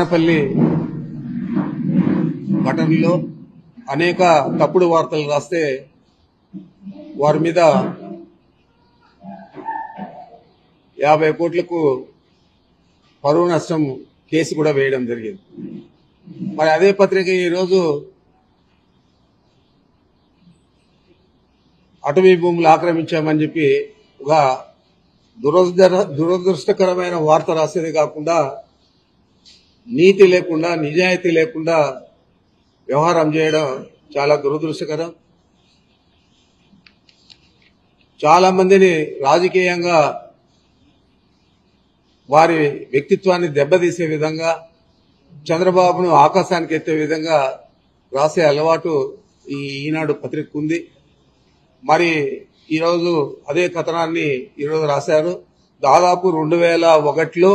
మదనపల్లి ఘటనలో అనేక తప్పుడు వార్తలు రాస్తే వారి మీద 50 కోట్లకు పరువు నష్టం కేసు కూడా వేయడం జరిగింది. మరి అదే పత్రిక ఈరోజు అటవీ భూములు ఆక్రమించామని చెప్పి ఒక దురదృష్టకరమైన వార్త రాసేది కాకుండా నీతి లేకుండా నిజాయితీ లేకుండా వ్యవహారం చేయడం చాలా దురదృష్టకరం. చాలా మందిని రాజకీయంగా వారి వ్యక్తిత్వాన్ని దెబ్బతీసే విధంగా, చంద్రబాబును ఆకాశానికి ఎత్తే విధంగా రాసే అలవాటు ఈనాడు పత్రిక ఉంది. మరి ఈరోజు అదే కథనాన్ని ఈరోజు రాశారు. దాదాపు 2001లో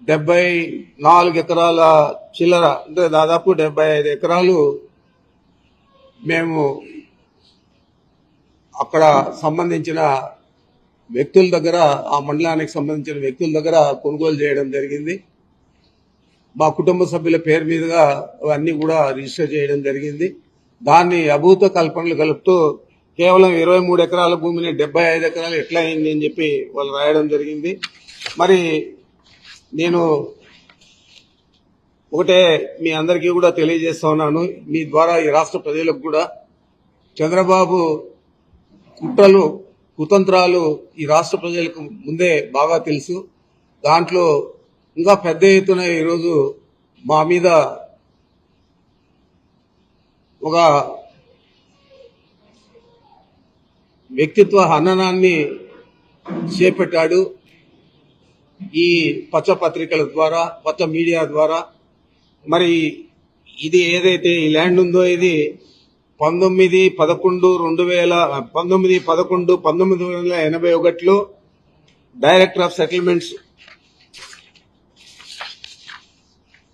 74 ఎకరాల చిల్లర, అంటే దాదాపు 75 ఎకరాలు మేము అక్కడ సంబంధించిన వ్యక్తుల దగ్గర, ఆ మండలానికి సంబంధించిన వ్యక్తుల దగ్గర కొనుగోలు చేయడం జరిగింది. మా కుటుంబ సభ్యుల పేరు మీదుగా అవన్నీ కూడా రిజిస్టర్ చేయడం జరిగింది. దాన్ని అభూత కల్పనలు కలుపుతూ కేవలం 23 ఎకరాల భూమిని 75 ఎకరాలు ఎట్లా అయింది అని చెప్పి వాళ్ళు రాయడం జరిగింది. మరి నేను ఒకటే మీ అందరికీ కూడా తెలియజేస్తా ఉన్నాను, మీ ద్వారా ఈ రాష్ట్ర ప్రజలకు కూడా చంద్రబాబు కుట్రలు కుతంత్రాలు ఈ రాష్ట్ర ప్రజలకు ముందే బాగా తెలుసు. దాంట్లో ఇంకా పెద్ద ఎత్తున ఈరోజు మా మీద ఒక వ్యక్తిత్వ హననాన్ని చేపట్టాడు. ఈ పచ్చ పత్రికల ద్వారా, పచ్చ మీడియా ద్వారా. మరి ఇది ఏదైతే ఈ ల్యాండ్ ఉందో ఇది 1981లో డైరెక్టర్ ఆఫ్ సెటిల్మెంట్స్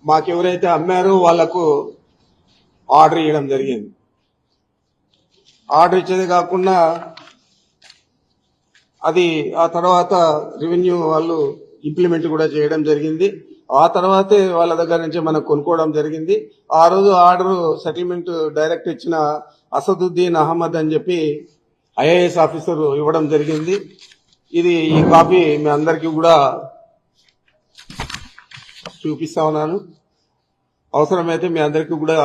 మాకెవరైతే అమ్మారో వాళ్లకు ఆర్డర్ ఇవ్వడం జరిగింది. ఆర్డర్ ఇచ్చేది కాకుండా అది ఆ తర్వాత రెవెన్యూ వాళ్ళు ఇంప్లిమెంట్ కూడా చేయడం జరిగింది. ఆ తర్వాతే వాళ్ళ దగ్గర నుంచి మనం కొనుక్కోవడం జరిగింది. ఆ రోజు ఆర్డర్ సెటిల్మెంట్ డైరెక్ట్ ఇచ్చిన అసదుద్దీన్ అహ్మద్ అని చెప్పి ఐఏఎస్ ఆఫీసర్ ఇవ్వడం జరిగింది. ఈ కాపీ మీ అందరికీ కూడా చూపిస్తా ఉన్నాను. అవసరమైతే మీ అందరికీ కూడా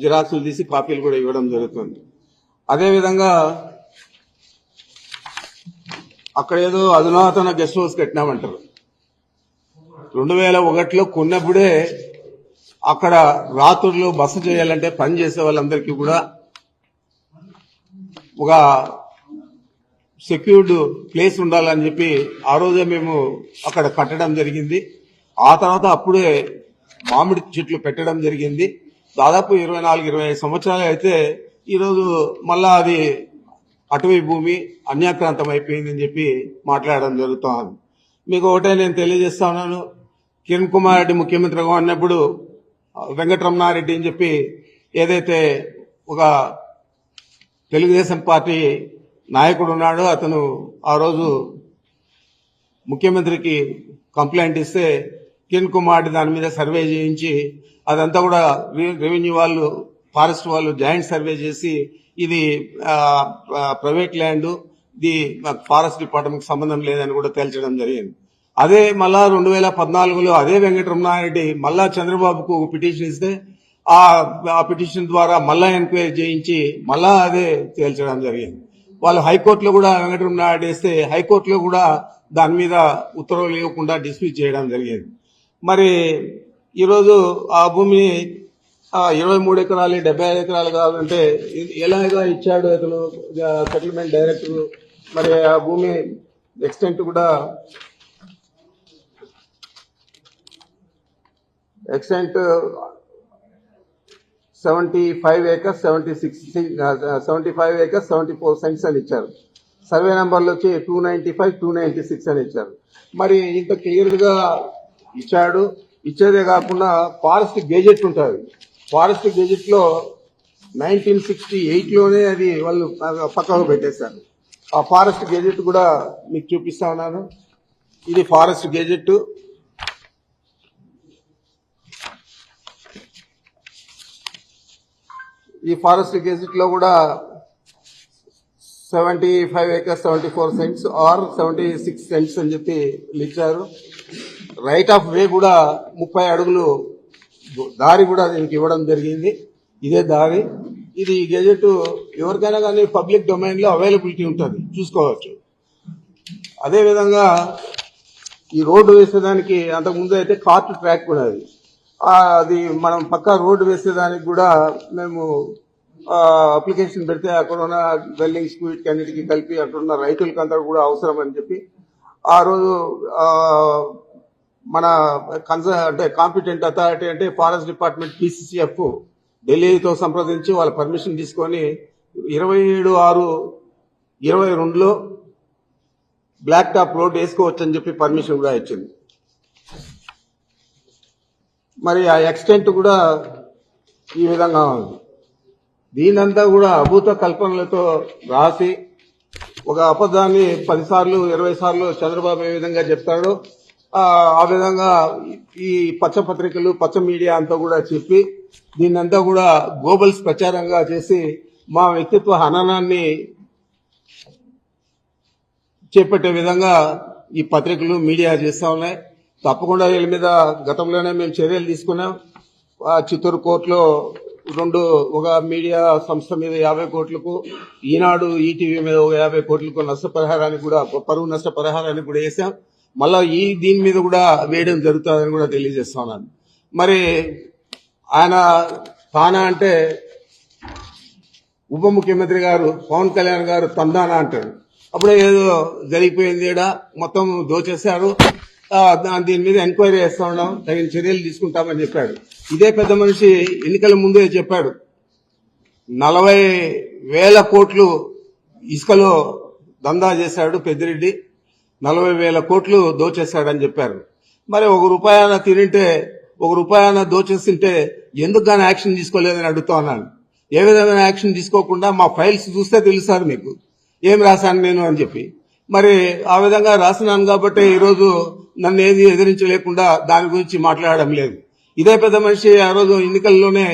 జిరాక్సులు తీసి కాపీలు కూడా ఇవ్వడం జరుగుతుంది. అదేవిధంగా అక్కడ ఏదో అధునాతన గెస్ట్ హౌస్ కట్టినామంటారు. 2001లో కొన్నప్పుడే అక్కడ రాత్రులు బస చేయాలంటే పని చేసే వాళ్ళందరికీ కూడా ఒక సెక్యూర్డ్ ప్లేస్ ఉండాలని చెప్పి ఆ రోజే మేము అక్కడ కట్టడం జరిగింది. ఆ తర్వాత అప్పుడే మామిడి చెట్లు పెట్టడం జరిగింది. దాదాపు 24-25 సంవత్సరాలు అయితే ఈరోజు మళ్ళా అది అటవీ భూమి అన్యాక్రాంతం అయిపోయిందని చెప్పి మాట్లాడడం జరుగుతుంది. మీకు ఒకటే నేను తెలియజేస్తా ఉన్నాను, కిరణ్ కుమార్ రెడ్డి ముఖ్యమంత్రిగా ఉన్నప్పుడు వెంకటరమణారెడ్డి అని చెప్పి ఏదైతే ఒక తెలుగుదేశం పార్టీ నాయకుడు ఉన్నాడో అతను ఆ రోజు ముఖ్యమంత్రికి కంప్లైంట్ ఇస్తే కిరణ్ కుమార్ రెడ్డి దాని మీద సర్వే చేయించి అదంతా కూడా రెవెన్యూ వాళ్ళు, ఫారెస్ట్ వాళ్ళు జాయింట్ సర్వే చేసి ఇది ప్రైవేట్ ల్యాండ్, ఇది ఫారెస్ట్ డిపార్ట్మెంట్ సంబంధం లేదని కూడా తేల్చడం జరిగింది. అదే మళ్ళా 2014లో అదే వెంకటరమణారెడ్డి మళ్ళా చంద్రబాబుకు పిటిషన్ ఇస్తే ఆ పిటిషన్ ద్వారా మళ్ళా ఎంక్వైరీ చేయించి మళ్ళా అదే తేల్చడం జరిగింది. వాళ్ళు హైకోర్టులో కూడా వెంకటరమణారెడ్డి వేస్తే హైకోర్టులో కూడా దాని మీద ఉత్తర్వులు ఇవ్వకుండా డిస్మిస్ చేయడం జరిగింది. మరి ఈరోజు ఆ భూమిని 23 ఎకరాలు 75 ఎకరాలు కావాలంటే ఎలాగా ఇచ్చాడు అతను సెటిల్మెంట్ డైరెక్టర్. మరి ఆ భూమి ఎక్స్టెంట్ కూడా 75 acres 74 cents అని ఇచ్చారు. సర్వే నంబర్లు వచ్చి 295, 296 అని ఇచ్చారు. మరి ఇంత క్లియర్ గా ఇచ్చాడు. ఇచ్చేదే కాకుండా ఫారెస్ట్ గెజెట్ ఉంటుంది. ఫారెస్ట్ గెజెట్ లో 1968లోనే అది వాళ్ళు పక్కకు పెట్టేశారు. ఆ ఫారెస్ట్ గెజెట్ కూడా మీకు చూపిస్తా ఉన్నాను. ఇది ఫారెస్ట్ గెజెట్. ఈ ఫారెస్ట్ గెజిట్ లో కూడా 75 acres 74 cents ఆర్ 76 cents అని చెప్పి ఇచ్చారు. రైట్ ఆఫ్ వే కూడా 30 అడుగులు దారి కూడా దీనికి ఇవ్వడం జరిగింది. ఇదే దారి. ఇది గెజెట్ ఎవరికైనా కానీ పబ్లిక్ డొమైన్ లో అవైలబిలిటీ ఉంటుంది, చూసుకోవచ్చు. అదేవిధంగా ఈ రోడ్డు వేసేదానికి అంతకుముందు అయితే కార్ట్ ట్రాక్ కూడా అది మనం పక్కా రోడ్డు వేసేదానికి కూడా మేము అప్లికేషన్ పెడితే అక్కడ ఉన్న వెల్డింగ్స్ వీటికి అన్నిటికీ కలిపి అక్కడ ఉన్న రైతులకి అంతా కూడా అవసరం అని చెప్పి ఆ రోజు మన అంటే కాంపిటెంట్ అథారిటీ అంటే ఫారెస్ట్ డిపార్ట్మెంట్ PCCF ఢిల్లీతో సంప్రదించి వాళ్ళ పర్మిషన్ తీసుకొని 27/6/22లో బ్లాక్ టాప్ రోడ్ వేసుకోవచ్చు అని చెప్పి పర్మిషన్ కూడా ఇచ్చింది. మరి ఆ ఎక్స్టెంట్ కూడా ఈ విధంగా ఉంది. దీనంతా కూడా అభూత కల్పనలతో రాసి ఒక అబద్ధాన్ని 10 సార్లు 20 సార్లు చంద్రబాబు ఏ విధంగా చెప్తాడో ఆ విధంగా ఈ పచ్చ పత్రికలు పచ్చ మీడియా అంతా కూడా చెప్పి దీన్నంతా కూడా గోబల్స్ ప్రచారంగా చేసి మా వ్యక్తిత్వ హననాన్ని చేపట్టే విధంగా ఈ పత్రికలు మీడియా చేస్తా ఉన్నాయి. తప్పకుండా వీళ్ళ మీద గతంలోనే మేము చర్యలు తీసుకున్నాం. చిత్తూరు కోర్టులో ఒక మీడియా సంస్థ మీద 50 కోట్లకు, ఈనాడు ఈటీవీ మీద 50 కోట్లకు నష్టపరిహారానికి కూడా పరువు నష్టపరిహారానికి కూడా వేసాం. మళ్ళా దీని మీద కూడా వేయడం జరుగుతుందని కూడా తెలియజేస్తున్నాను. మరి ఆయన తానా అంటే ఉప ముఖ్యమంత్రి గారు పవన్ కళ్యాణ్ గారు తందానా అంటాడు. అప్పుడే ఏదో జరిగిపోయింది, మొత్తం దోచేశారు, దీని మీద ఎంక్వైరీ చేస్తా ఉన్నాం, తగిన చర్యలు తీసుకుంటామని చెప్పాడు. ఇదే పెద్ద మనిషి ఎన్నికల ముందే చెప్పాడు 40,000 కోట్లు ఇసుకలో దందా చేశాడు పెద్దిరెడ్డి, 40,000 కోట్లు దోచేశాడని చెప్పారు. మరి ₹1 తినింటే ₹1 దోచేస్తుంటే ఎందుకు గానీ యాక్షన్ తీసుకోలేదని అడుగుతా ఉన్నాను. ఏ విధమైన యాక్షన్ తీసుకోకుండా మా ఫైల్స్ చూస్తే తెలుస్తారు మీకు ఏం రాశాను నేను అని చెప్పి. మరి ఆ విధంగా రాసినాను కాబట్టి ఈరోజు నన్ను ఏది ఎదిరించలేకుండా దాని గురించి మాట్లాడడం లేదు. ఇదే పెద్ద మనిషి ఆ రోజు ఎన్నికల్లోనే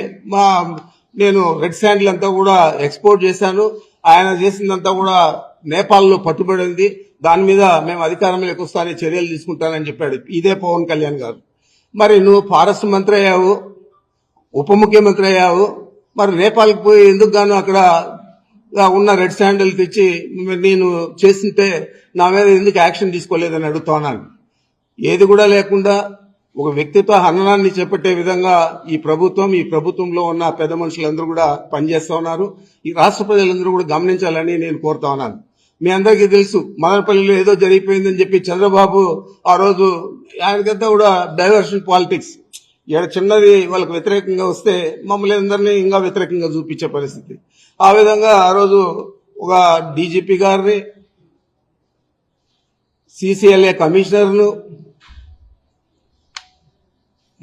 నేను రెడ్ శాండిల్ అంతా కూడా ఎక్స్పోర్ట్ చేశాను, ఆయన చేసిందంతా కూడా నేపాల్లో పట్టుబడింది, దాని మీద మేము అధికారంలోకి వస్తానే చర్యలు తీసుకుంటానని చెప్పాడు ఇదే పవన్ కళ్యాణ్ గారు. మరి నువ్వు ఫారెస్ట్ మంత్రి అయ్యావు, ఉప ముఖ్యమంత్రి అయ్యావు, మరి నేపాల్కి పోయి ఎందుకు గాను అక్కడ ఉన్న రెడ్ శాండిల్ తెచ్చి నేను చేస్తుంటే నా మీద ఎందుకు యాక్షన్ తీసుకోలేదని అడుగుతున్నాను. ఏది కూడా లేకుండా ఒక వ్యక్తిత్వ హననాన్ని చేపట్టే విధంగా ఈ ప్రభుత్వంలో ఉన్న పెద్ద మనుషులందరూ కూడా పనిచేస్తా ఉన్నారు. ఈ రాష్ట్ర ప్రజలందరూ కూడా గమనించాలని నేను కోరుతా ఉన్నాను. మీ అందరికీ తెలుసు మదనపల్లిలో ఏదో జరిగిపోయిందని చెప్పి చంద్రబాబు ఆ రోజు ఆయనకంతా కూడా డైవర్షన్ పాలిటిక్స్, చిన్నది వాళ్ళకు వ్యతిరేకంగా వస్తే మమ్మల్ని అందరినీ ఇంకా వ్యతిరేకంగా చూపించే పరిస్థితి. ఆ విధంగా ఆ రోజు ఒక డీజీపీ గారిని, CCLA కమిషనర్ను,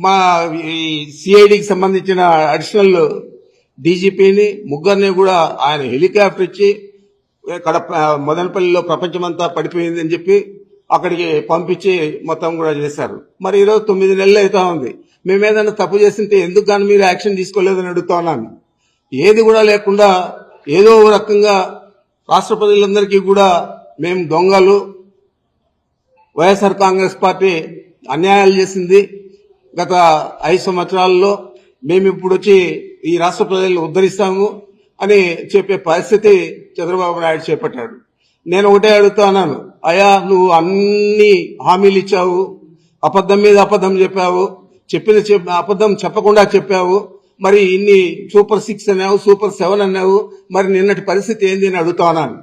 మా సిఐడికి సంబంధించిన అడిషనల్ డీజీపీని ముగ్గురిని కూడా ఆయన హెలికాప్టర్ ఇచ్చి మదనపల్లిలో ప్రపంచమంతా పడిపోయిందని చెప్పి అక్కడికి పంపించి మొత్తం కూడా చేశారు. మరి ఈరోజు 9 నెలలు అవుతా ఉంది. మేమేదైనా తప్పు చేస్తుంటే ఎందుకు కానీ మీరు యాక్షన్ తీసుకోలేదని అడుగుతా ఉన్నాను. ఏది కూడా లేకుండా ఏదో రకంగా రాష్ట్ర ప్రజలందరికీ కూడా మేము దొంగలు, వైఎస్ఆర్ కాంగ్రెస్ పార్టీ అన్యాయాలు చేసింది గత 5 సంవత్సరాల్లో, మేము ఇప్పుడు వచ్చి ఈ రాష్ట్ర ప్రజలను ఉద్ధరిస్తాము అని చెప్పే పరిస్థితి చంద్రబాబు నాయుడు చేపట్టాడు. నేను ఒకటే అడుగుతా ఉన్నాను, అయ్యా నువ్వు అన్ని హామీలు ఇచ్చావు, అబద్ధం మీద అబద్ధం చెప్పావు, అబద్ధం చెప్పకుండా చెప్పావు, మరి ఇన్ని సూపర్ 6 అన్నావు, సూపర్ 7 అన్నావు, మరి నిన్నటి పరిస్థితి ఏంది అని అడుగుతా ఉన్నాను.